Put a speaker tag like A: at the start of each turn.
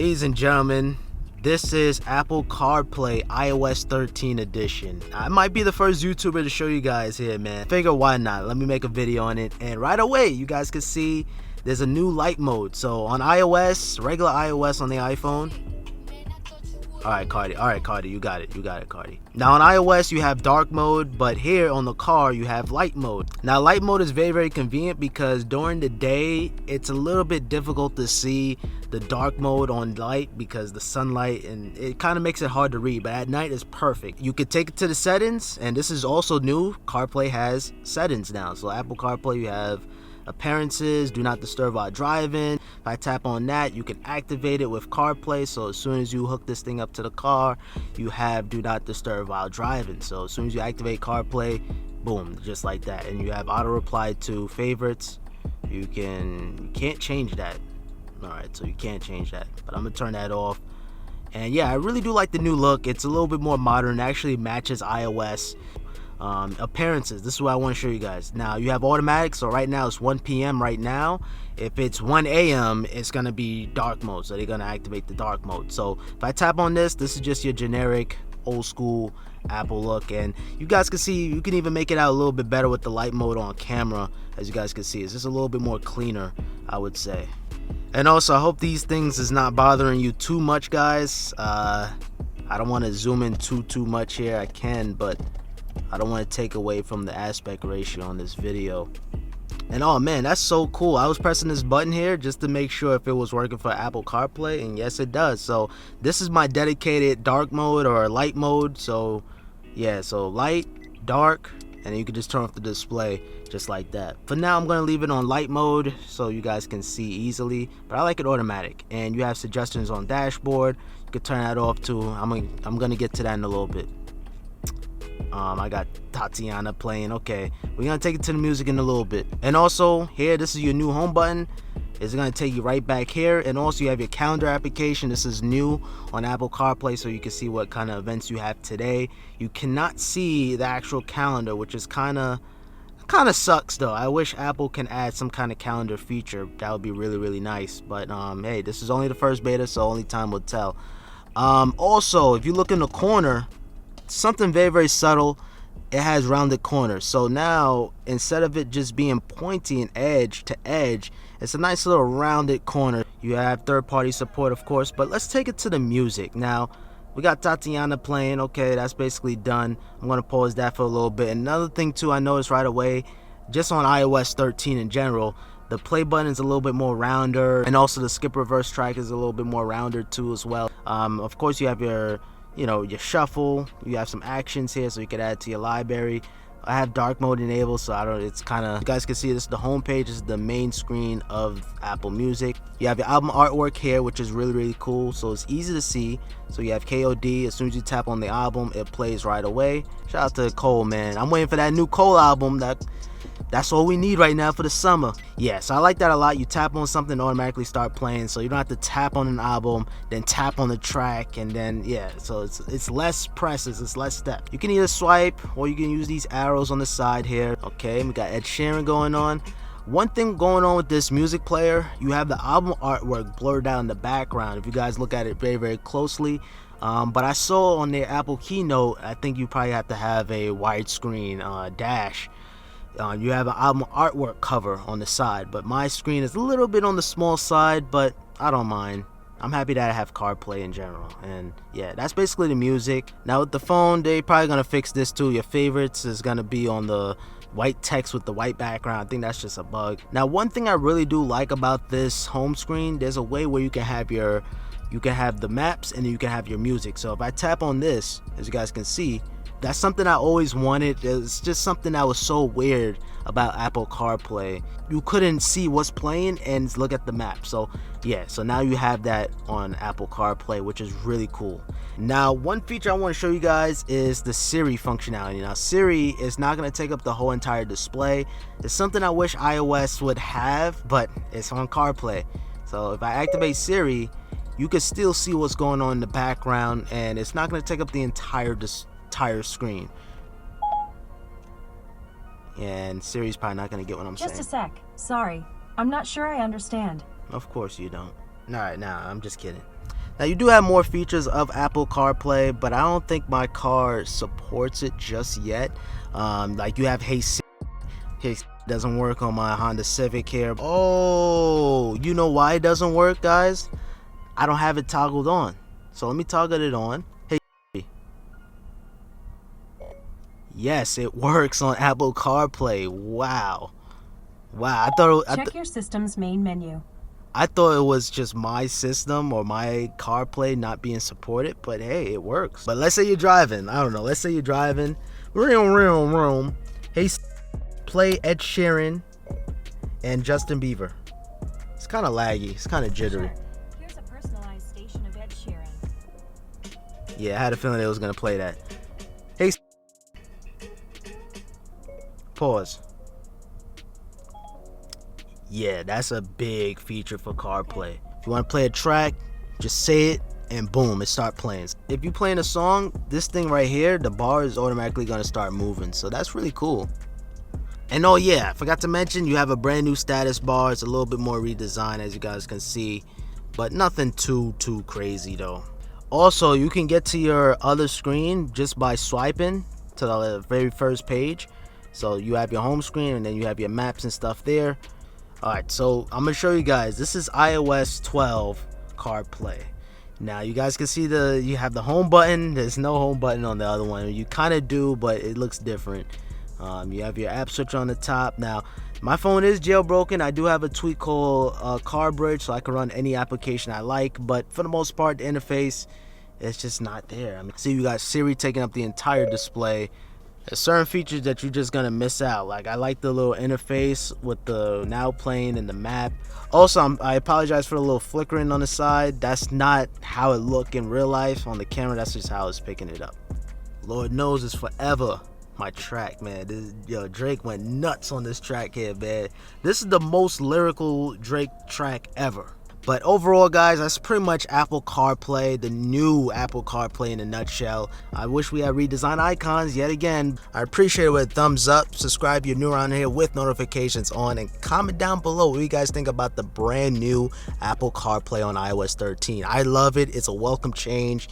A: Ladies and gentlemen, this is Apple CarPlay iOS 13 edition. I might be the first YouTuber to show you guys here, man. Figure why not? Let me make a video on it. And right away, you guys can see there's a new light mode. So on iOS, regular iOS on the iPhone. Alright, Cardi, you got it, Cardi. Now on iOS, you have dark mode, but here on the car, you have light mode. Now light mode is very, very convenient because during the day, it's a little bit difficult to see the dark mode on light because the sunlight, and it kind of makes it hard to read, but at night it's perfect. You could take it to the settings, and this is also new. CarPlay has settings now. So Apple CarPlay, you have appearances, do not disturb while driving. If I tap on that, you can activate it with CarPlay. So as soon as you hook this thing up to the car, you have do not disturb while driving. So as soon as you activate CarPlay, boom, just like that. And you have auto reply to favorites. You can't change that. Alright, so you can't change that, but I'm gonna turn that off. And yeah, I really do like the new look. It's a little bit more modern. It actually matches iOS. Appearances, this is what I want to show you guys. Now you have automatic, so right now it's 1 p.m. right now. If it's 1 a.m. it's gonna be dark mode, so they're gonna activate the dark mode. So if I tap on this is just your generic old school Apple look, and you guys can see you can even make it out a little bit better with the light mode on camera. As you guys can see, it's just a little bit more cleaner, I would say. And also, I hope these things is not bothering you too much, guys. I don't want to zoom in too much here. I can, but I don't want to take away from the aspect ratio on this video. And oh man, that's so cool. I was pressing this button here just to make sure if it was working for Apple CarPlay, and yes it does. So this is my dedicated dark mode or light mode. So yeah, so light, dark, and you can just turn off the display just like that. For now, I'm gonna leave it on light mode so you guys can see easily, but I like it automatic. And you have suggestions on dashboard. You can turn that off too. I'm gonna get to that in a little bit. I got Tatiana playing. Okay, we're gonna take it to the music in a little bit. And also here, this is your new home button. It's gonna take you right back here. And also you have your calendar application. This is new on Apple CarPlay, so you can see what kind of events you have today. You cannot see the actual calendar, which is kind of sucks though. I wish Apple can add some kind of calendar feature. That would be really, really nice. But hey, this is only the first beta, so only time will tell. Also, if you look in the corner, something very, very subtle, it has rounded corners. So now instead of it just being pointy and edge to edge, it's a nice little rounded corner. You have third-party support, of course, but let's take it to the music. Now we got Tatiana playing. Okay, that's basically done. I'm gonna pause that for a little bit. Another thing too, I noticed right away, just on iOS 13 in general, the play button is a little bit more rounder, and also the skip reverse track is a little bit more rounder too as well. Of course you have your shuffle. You have some actions here, so you can add to your library. I have dark mode enabled, so it's kind of, you guys can see this, the home page is the main screen of Apple Music. You have your album artwork here, which is really, really cool, so it's easy to see. So you have KOD. As soon as you tap on the album, it plays right away. Shout out to Cole, man. I'm waiting for that new Cole album. That's all we need right now for the summer. Yeah, so I like that a lot. You tap on something, automatically start playing, so you don't have to tap on an album, then tap on the track, and then yeah, so it's less presses, it's less steps. You can either swipe or you can use these arrows on the side here. Okay, we got Ed Sheeran going on. One thing going on with this music player, you have the album artwork blurred out in the background if you guys look at it very, very closely. But I saw on their Apple keynote, I think you probably have to have a widescreen dash. You have an album artwork cover on the side, but my screen is a little bit on the small side, but I don't mind. I'm happy that I have CarPlay in general. And yeah, that's basically the music. Now with the phone, they probably gonna fix this too. Your favorites is gonna be on the white text with the white background. I think that's just a bug. Now one thing I really do like about this home screen, there's a way where you can have the maps and then you can have your music. So if I tap on this, as you guys can see, that's something I always wanted. It's just something that was so weird about Apple CarPlay. You couldn't see what's playing and look at the map. So yeah, so now you have that on Apple CarPlay, which is really cool. Now one feature I want to show you guys is the Siri functionality. Now Siri is not going to take up the whole entire display. It's something I wish iOS would have, but it's on CarPlay. So if I activate Siri, you can still see what's going on in the background, and it's not going to take up the entire screen. And Siri's probably not gonna get what I'm saying.
B: Just a sec. Sorry. I'm not sure I understand.
A: Of course you don't. Alright, nah, I'm just kidding. Now you do have more features of Apple CarPlay, but I don't think my car supports it just yet. Like you have Hey Siri. Hey Siri doesn't work on my Honda Civic here. Oh, you know why it doesn't work, guys? I don't have it toggled on. So let me toggle it on. Hey Siri. Yes, it works on Apple CarPlay. Wow. Wow,
B: Check your system's main menu.
A: I thought it was just my system or my CarPlay not being supported, but hey, it works. But let's say you're driving. I don't know. Let's say you're driving. Hey, play Ed Sheeran and Justin Bieber. It's kind of laggy. It's kind of jittery.
B: Sure. Here's a personalized station of Ed Sheeran.
A: Yeah, I had a feeling it was going to play that. Hey, pause. Yeah, that's a big feature for CarPlay. If you want to play a track, just say it and boom, it start playing. If you're playing a song, this thing right here, the bar is automatically going to start moving. So that's really cool. And oh yeah, I forgot to mention you have a brand new status bar. It's a little bit more redesigned as you guys can see, but nothing too crazy though. Also, you can get to your other screen just by swiping to the very first page. So you have your home screen and then you have your maps and stuff there. Alright, so I'm going to show you guys. This is iOS 12 CarPlay. Now, you guys can see you have the home button. There's no home button on the other one. You kind of do, but it looks different. You have your app switch on the top. Now, my phone is jailbroken. I do have a tweak called CarBridge, so I can run any application I like. But for the most part, the interface, it's just not there. I mean, see, you got Siri taking up the entire display. There's certain features that you're just gonna miss out. Like I like the little interface with the now playing and the map. Also, I apologize for the little flickering on the side. That's not how it look in real life. On the camera, that's just how it's picking it up. Lord knows it's forever my track, man. Drake went nuts on this track here, man. This is the most lyrical Drake track ever. But overall, guys, that's pretty much Apple CarPlay, the new Apple CarPlay in a nutshell. I wish we had redesigned icons yet again. I appreciate it with a thumbs up. Subscribe if you're new around here with notifications on. And comment down below what you guys think about the brand new Apple CarPlay on iOS 13. I love it. It's a welcome change.